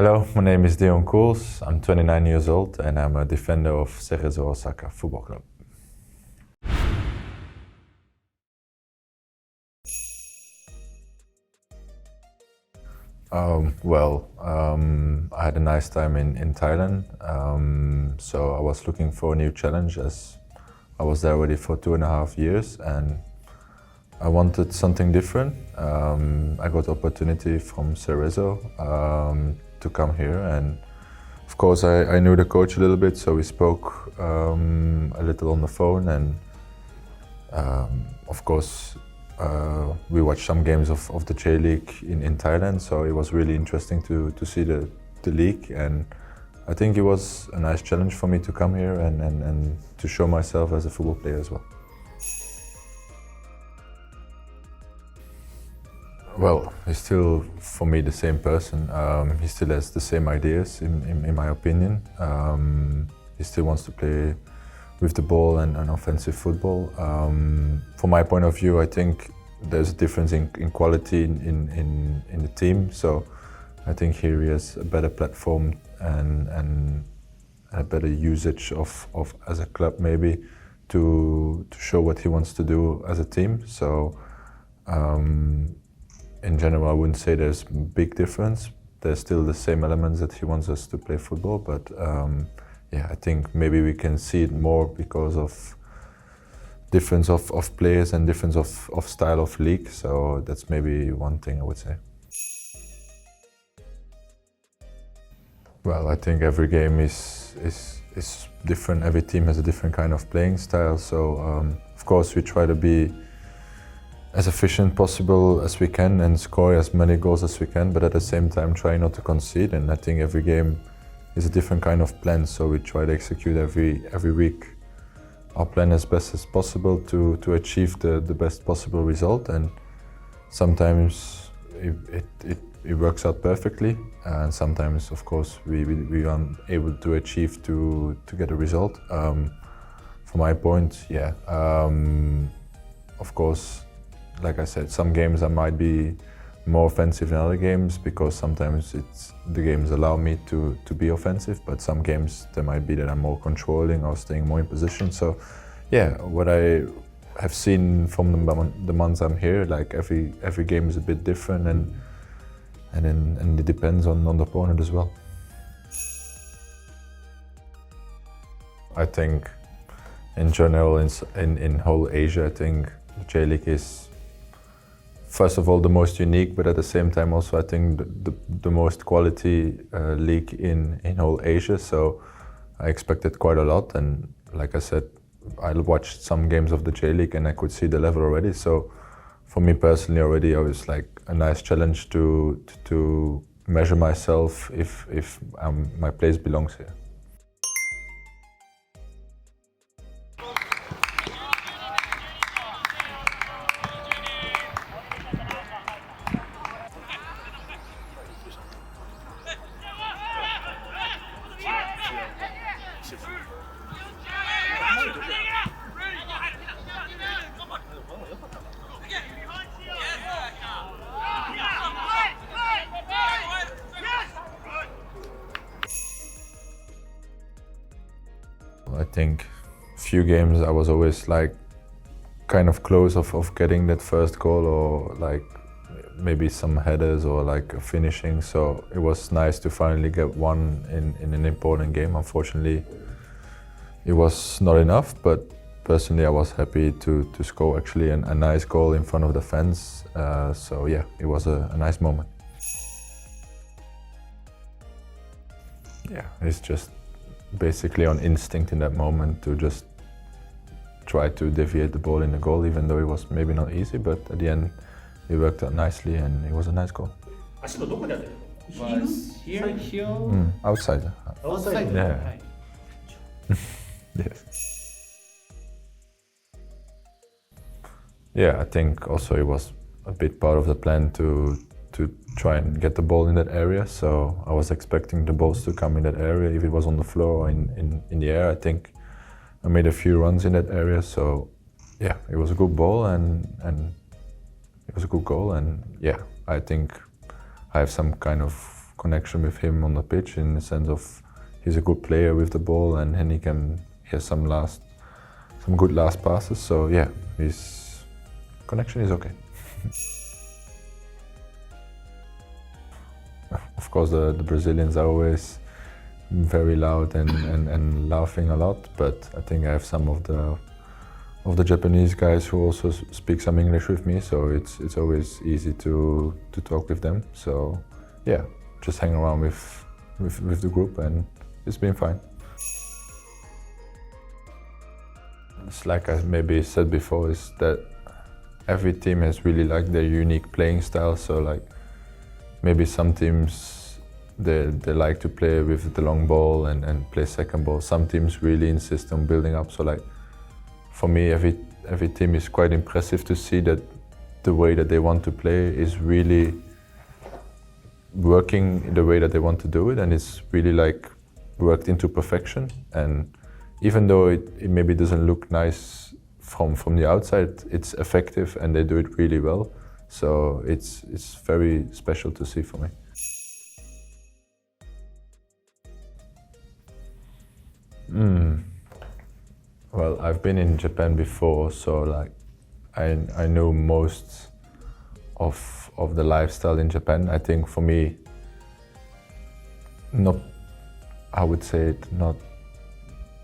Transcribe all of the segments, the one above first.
Hello, my name is Deon Cools. I'm 29 years old and I'm a defender of Seresso Osaka football club. I had a nice time in Thailand, so I was looking for a new challenge as I was there already for 2.5 years and I wanted something different. I got the opportunity from Seresso to come here, and of course I knew the coach a little bit, so we spoke a little on the phone, and of course we watched some games of the J League in Thailand, so it was really interesting to see the league, and I think it was a nice challenge for me to come here and to show myself as a football player as well. Well, he's still, for me, the same person. He still has the same ideas, in my opinion. He still wants to play with the ball and offensive football. From my point of view, I think there's a difference in quality in the team. So I think here he has a better platform and a better usage of as a club maybe to show what he wants to do as a team. So. In general, I wouldn't say there's a big difference. There's still the same elements that he wants us to play football, but I think maybe we can see it more because of difference of players and difference of style of league. So that's maybe one thing I would say. Well, I think every game is different. Every team has a different kind of playing style. So of course we try to be as efficient possible as we can and score as many goals as we can, but at the same time try not to concede. And I think every game is a different kind of plan, so we try to execute every week our plan as best as possible to achieve the best possible result. And sometimes it works out perfectly, and sometimes of course we aren't able to achieve to get a result. From my point, of course, like I said, some games I might be more offensive than other games because sometimes the games allow me to be offensive, but some games there might be that I'm more controlling or staying more in position. So what I have seen from the months I'm here, like every game is a bit different, and it depends on the opponent as well. I think in general in whole Asia, I think the J League is first of all the most unique, but at the same time also I think the most quality league in whole Asia. So I expected quite a lot, and like I said, I watched some games of the J League and I could see the level already. So for me personally already, it was like a nice challenge to measure myself if my place belongs here. I think few games I was always like kind of close of getting that first goal, or like maybe some headers or like finishing. So it was nice to finally get one in an important game. Unfortunately, it was not enough, but personally I was happy to score actually a nice goal in front of the fans. So yeah, it was a nice moment. Yeah, it's just basically on instinct in that moment to just try to deviate the ball in the goal, even though it was maybe not easy, but at the end it worked out nicely and it was a nice goal. Outside. Outside? Yeah. Yes. Yeah, I think also it was a bit part of the plan to try and get the ball in that area. So I was expecting the balls to come in that area. If it was on the floor or in the air, I think I made a few runs in that area. So yeah, it was a good ball and it was a good goal. And yeah, I think I have some kind of connection with him on the pitch in the sense of he's a good player with the ball and he has some good last passes. So yeah, his connection is okay. Of course, the Brazilians are always very loud and laughing a lot, but I think I have some of the Japanese guys who also speak some English with me, so it's always easy to talk with them. So yeah, just hang around with the group and it's been fine. It's like I maybe said before, is that every team has really like their unique playing style. So like maybe some teams they like to play with the long ball and play second ball. Some teams really insist on building up. So like for me, every team is quite impressive to see that the way that they want to play is really working the way that they want to do it, and it's really like worked into perfection. And even though it maybe doesn't look nice from the outside, it's effective and they do it really well. So it's very special to see for me. Well, I've been in Japan before, so like I know most of the lifestyle in Japan. I think for me, I would say not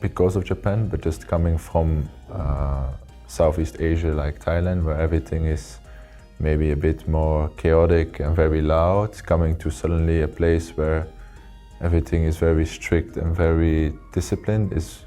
because of Japan, but just coming from Southeast Asia like Thailand, where everything is maybe a bit more chaotic and very loud, coming to suddenly a place where everything is very strict and very disciplined is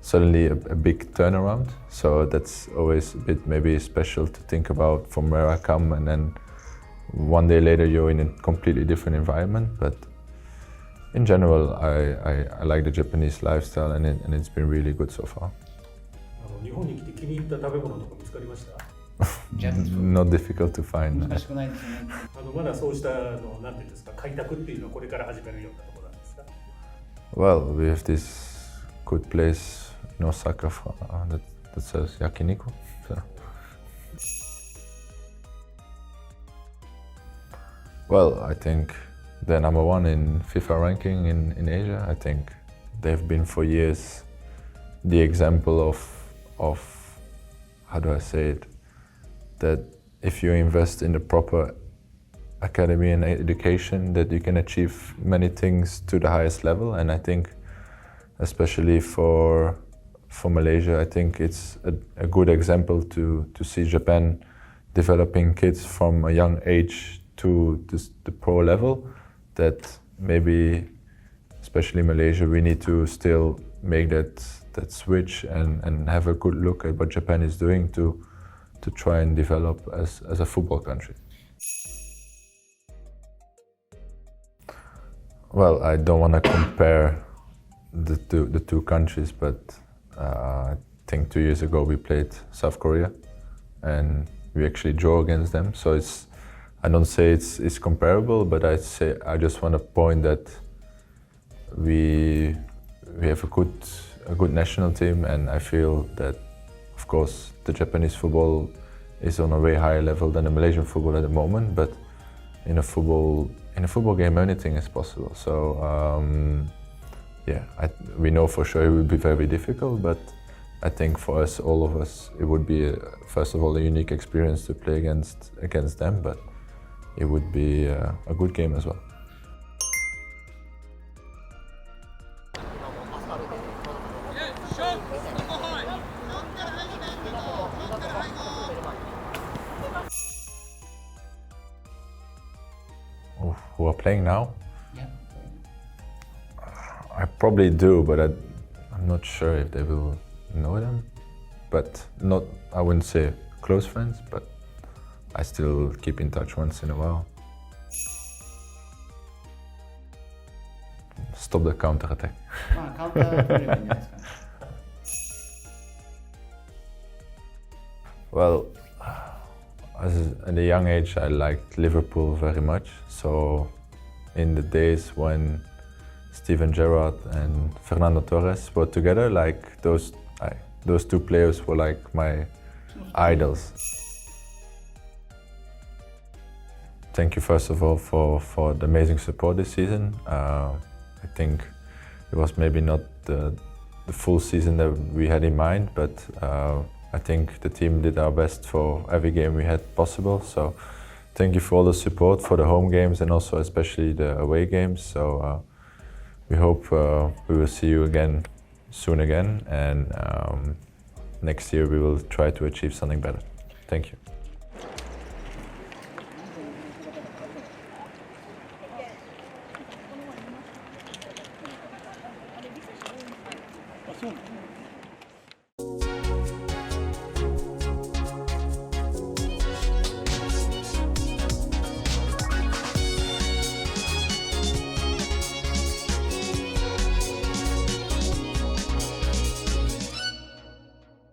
suddenly a big turnaround. So that's always a bit maybe special to think about from where I come, and then one day later you're in a completely different environment. But in general, I like the Japanese lifestyle, and it's been really good so far. 日本に来て気に入った食べ物とか見つかりました？ Not difficult to find. 難しくないですね。まだそうしたのなんていうんですか、開拓っていうのはこれから始めるようなところなんですか？ Well, we have this good place in Osaka that sells yakiniku. So. Well, I think they're number one in FIFA ranking in Asia. I think they've been for years the example of how do I say it, that if you invest in the proper academy and education, that you can achieve many things to the highest level. And I think especially for Malaysia, I think it's a good example to see Japan developing kids from a young age to the pro level, that maybe, especially Malaysia, we need to still make that switch and have a good look at what Japan is doing to try and develop as a football country. Well, I don't want to compare the two countries, but I think 2 years ago we played South Korea and we actually draw against them. So I don't say it's comparable, but I just want to point that we have a good national team, and I feel that, of course, the Japanese football is on a way higher level than the Malaysian football at the moment. But in a football game, anything is possible. So yeah, we know for sure it will be very difficult, but I think for us, all of us, it would be first of all a unique experience to play against them, but it would be a good game as well. Who are playing now? Yeah. I probably do, but I'm not sure if they will know them. But I wouldn't say close friends, but I still keep in touch once in a while. Stop the counter-attack. まあカウンター取ればいいんじゃないですかね。Well, at a young age, I liked Liverpool very much. So, in the days when Steven Gerrard and Fernando Torres were together, like those two players were like my idols. thank you first of all for the amazing support this season. I think it was maybe not the full season that we had in mind, but I think the team did our best for every game we had possible. So thank you for all the support for the home games and also especially the away games. So we hope we will see you again soon again, and next year we will try to achieve something better. Thank you. そうなの